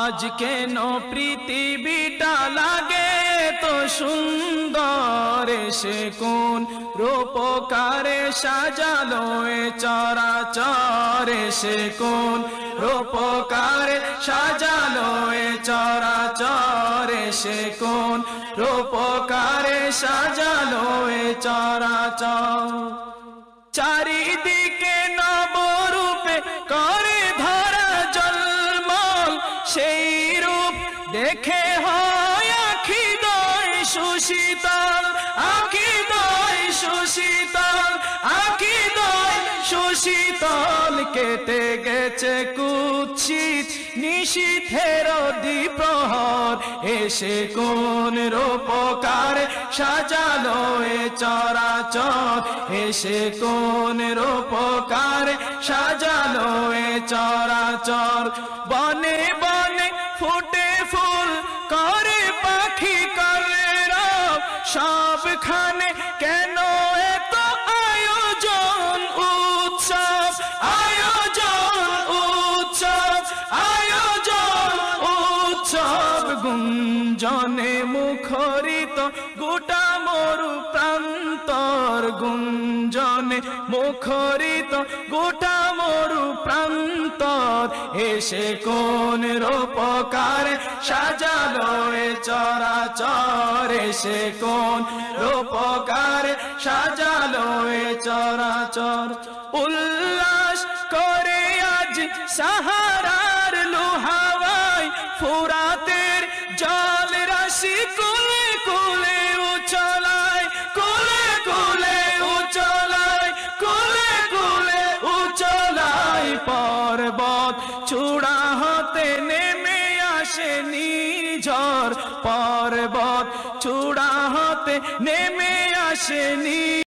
আজ কেন পৃথিবীটা লাগে তো সুন্দর, সে কোন রূপকারে সাজালো এ চরাচর, সে কোন রূপকারে সাজালো এ চরাচর, সে কোন রূপকারে সাজালো এ চরাচর। চারিদিকে নবরূপে করে ধরা জলমল, সেই রূপ দেখে হয় আখিদয় সুশীতল, আখিদয় সুশীতল, আখিদয় সুশীতল। কেটে গেছে কুৎসিত নিশীথের দ্বিপ্রহর, এসে কোন রূপকারে সাজালো এ চরাচর, এসে কোন রূপকারে সাজালো এ চরাচর। বনে বনে ফুটে ফুল করে পাখি করে রব, সবখানে কেন এত আয়োজন উৎসব, আয়োজন উৎসব, আয়োজন উৎসব। গুঞ্জনে মুখরিত গোটা মরু প্রান্তর, গুঞ্জনে মুখরিত গোটা মরু প্রান্তর, এসে কোন রূপকারে সাজালো এ চরাচর, এসে কোন রূপকারে সাজালো এ চরাচর। উল্লাস করে আজ সাহারার লোহাওয়ায়, ফুরাতের জল রাশি কুলে কুলে উচলায়, কুলে কুলে উচলায়, কুলে কুলে উচলায়। পর্বত চূড়া হতে নেমে আসে নিঝড়, পর্বত চূড়া হতে নেমে আসে